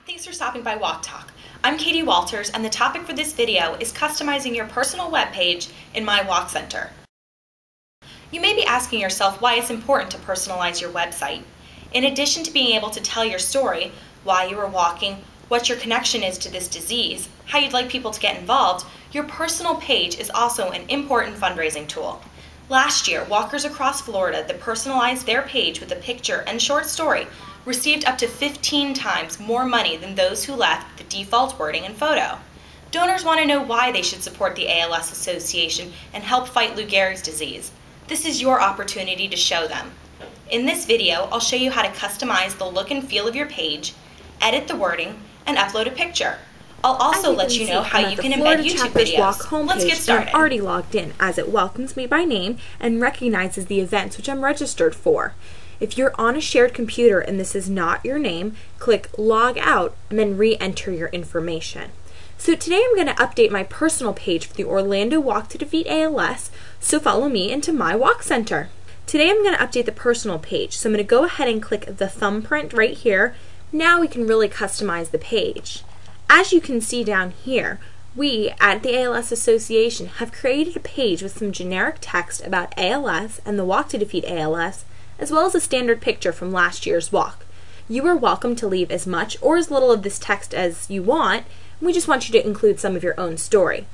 Thanks for stopping by Walk Talk. I'm Katie Walters, and the topic for this video is customizing your personal web page in My Walk Center. You may be asking yourself why it's important to personalize your website. In addition to being able to tell your story, why you are walking, what your connection is to this disease, how you'd like people to get involved, your personal page is also an important fundraising tool. Last year, walkers across Florida that personalized their page with a picture and short story received up to 15 times more money than those who left the default wording and photo. Donors want to know why they should support the ALS Association and help fight Lou Gehrig's disease. This is your opportunity to show them. In this video, I'll show you how to customize the look and feel of your page, edit the wording, and upload a picture. I'll also let you know how you can embed YouTube videos. Let's get started. I'm already logged in as it welcomes me by name and recognizes the events which I'm registered for. If you're on a shared computer and this is not your name, click Log Out and then re-enter your information. So today I'm going to update my personal page for the Orlando Walk to Defeat ALS, so follow me into My Walk Center. Today I'm going to update the personal page, so I'm going to go ahead and click the thumbprint right here. Now we can really customize the page. As you can see down here, we at the ALS Association have created a page with some generic text about ALS and the Walk to Defeat ALS, as well as a standard picture from last year's walk. You are welcome to leave as much or as little of this text as you want, and we just want you to include some of your own story.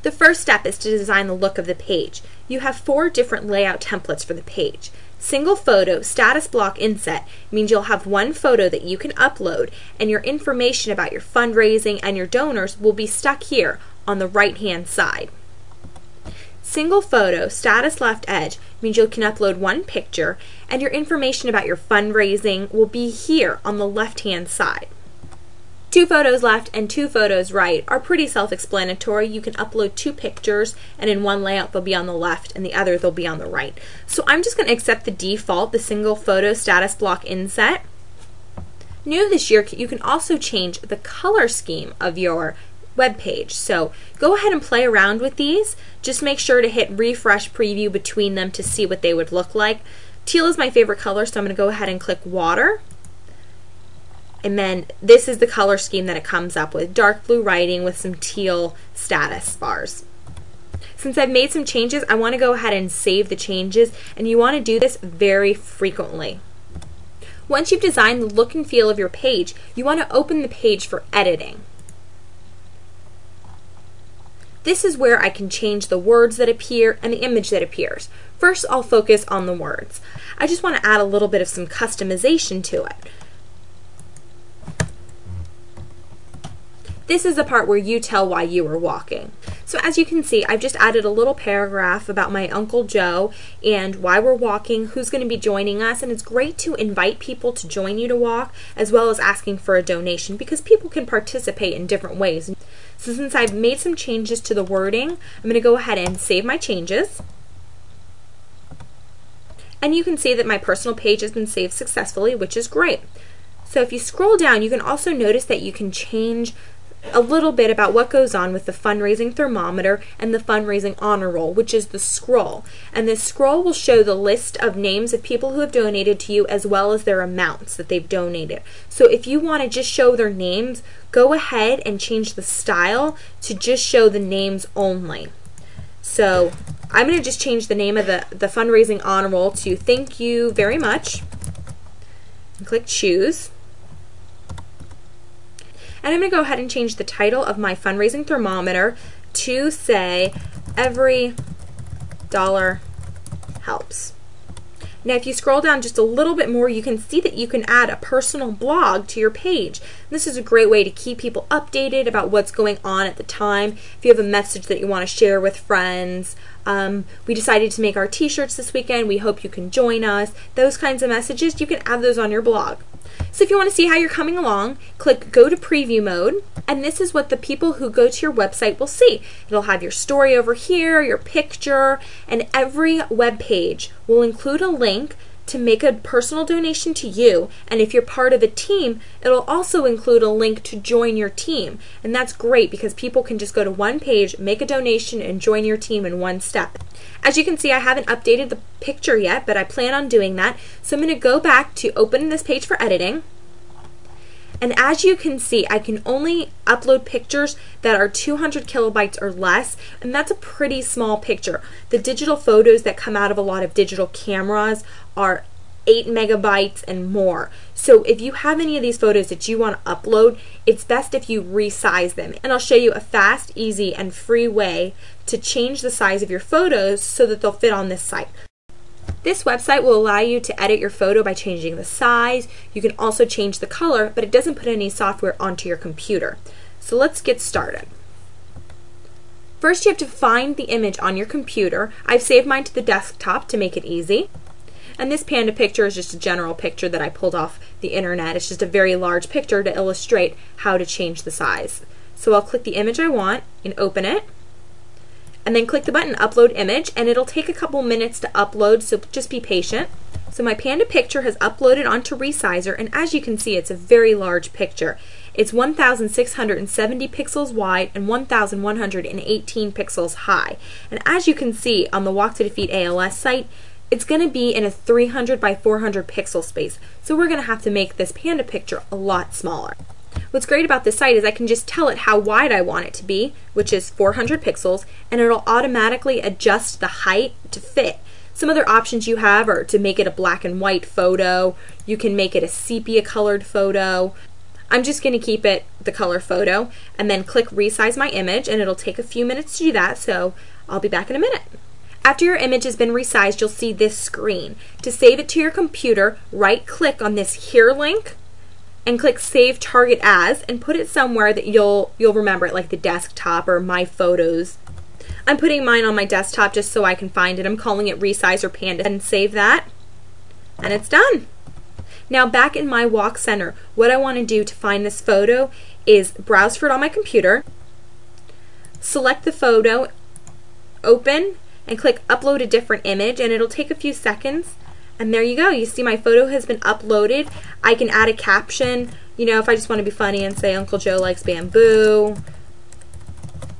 The first step is to design the look of the page. You have 4 different layout templates for the page. Single photo status block inset means you'll have one photo that you can upload, and your information about your fundraising and your donors will be stuck here on the right hand side. Single photo status left edge means you can upload one picture, and your information about your fundraising will be here on the left hand side. 2 photos left and 2 photos right are pretty self-explanatory. You can upload 2 pictures, and in one layout they'll be on the left and the other they'll be on the right. So I'm just going to accept the default, the single photo status block inset. New this year, you can also change the color scheme of your web page. So go ahead and play around with these. Just make sure to hit refresh preview between them to see what they would look like. Teal is my favorite color, so I'm going to go ahead and click water. And then this is the color scheme that it comes up with, dark blue writing with some teal status bars. Since I've made some changes, I want to go ahead and save the changes, and you want to do this very frequently. Once you've designed the look and feel of your page, you want to open the page for editing. This is where I can change the words that appear and the image that appears. First, I'll focus on the words. I just want to add a little bit of some customization to it. This is the part where you tell why you were walking. So as you can see, I've just added a little paragraph about my Uncle Joe and why we're walking, who's going to be joining us, and it's great to invite people to join you to walk, as well as asking for a donation, because people can participate in different ways. So since I've made some changes to the wording, I'm going to go ahead and save my changes. And you can see that my personal page has been saved successfully, which is great. So if you scroll down, you can also notice that you can change a little bit about what goes on with the fundraising thermometer and the fundraising honor roll, which is the scroll. And this scroll will show the list of names of people who have donated to you, as well as their amounts that they've donated. So if you want to just show their names, go ahead and change the style to just show the names only. So I'm going to just change the name of the fundraising honor roll to "Thank you very much," and click choose. And I'm going to go ahead and change the title of my fundraising thermometer to say "Every Dollar Helps." Now if you scroll down just a little bit more, you can see that you can add a personal blog to your page. This is a great way to keep people updated about what's going on at the time. If you have a message that you want to share with friends, we decided to make our t-shirts this weekend, we hope you can join us. Those kinds of messages, you can add those on your blog. So if you want to see how you're coming along, click Go to Preview Mode, and this is what the people who go to your website will see. It'll have your story over here, your picture, and every web page will include a link to make a personal donation to you, and if you're part of a team, it'll also include a link to join your team. And that's great because people can just go to one page, make a donation, and join your team in one step. As you can see, I haven't updated the picture yet, but I plan on doing that. So I'm going to go back to open this page for editing. And as you can see, I can only upload pictures that are 200 kilobytes or less, and that's a pretty small picture. The digital photos that come out of a lot of digital cameras are 8 megabytes and more. So if you have any of these photos that you want to upload, it's best if you resize them. And I'll show you a fast, easy, and free way to change the size of your photos so that they'll fit on this site. This website will allow you to edit your photo by changing the size. You can also change the color, but it doesn't put any software onto your computer. So let's get started. First, you have to find the image on your computer. I've saved mine to the desktop to make it easy. And this panda picture is just a general picture that I pulled off the internet. It's just a very large picture to illustrate how to change the size. So I'll click the image I want and open it. And then click the button Upload Image, and it'll take a couple minutes to upload, so just be patient. So my panda picture has uploaded onto Resizer, and as you can see, it's a very large picture. It's 1,670 pixels wide and 1,118 pixels high. And as you can see on the Walk to Defeat ALS site, it's going to be in a 300 by 400 pixel space. So we're going to have to make this panda picture a lot smaller. What's great about this site is I can just tell it how wide I want it to be, which is 400 pixels, and it'll automatically adjust the height to fit. Some other options you have are to make it a black and white photo. You can make it a sepia colored photo. I'm just going to keep it the color photo, and then click Resize My Image, and it'll take a few minutes to do that, so I'll be back in a minute. After your image has been resized, you'll see this screen. To save it to your computer, right-click on this Here link, and click Save Target As, and put it somewhere that you'll remember it, like the desktop or My Photos. I'm putting mine on my desktop just so I can find it. I'm calling it Resizer Panda, and save that, and it's done. Now back in my Walk Center, what I want to do to find this photo is browse for it on my computer, select the photo, open, and click Upload a Different Image, and it'll take a few seconds. And there you go. You see my photo has been uploaded. I can add a caption, you know, if I just want to be funny and say Uncle Joe likes bamboo.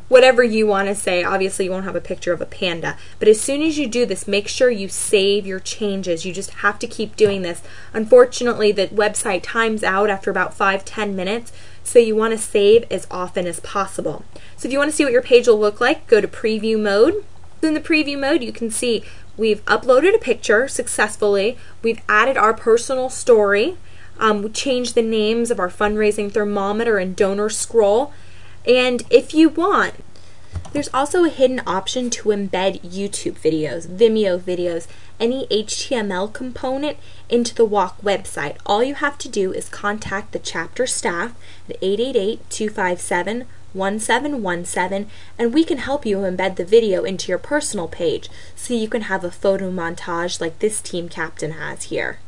Whatever you want to say. Obviously you won't have a picture of a panda. But as soon as you do this, make sure you save your changes. You just have to keep doing this. Unfortunately, the website times out after about 5-10 minutes, so you want to save as often as possible. So if you want to see what your page will look like, go to Preview Mode. In the Preview Mode, you can see we've uploaded a picture successfully. We've added our personal story. We changed the names of our fundraising thermometer and donor scroll. And if you want, there's also a hidden option to embed YouTube videos, Vimeo videos, any HTML component into the Walk website. All you have to do is contact the chapter staff at 888-257-1717, and we can help you embed the video into your personal page so you can have a photo montage like this team captain has here.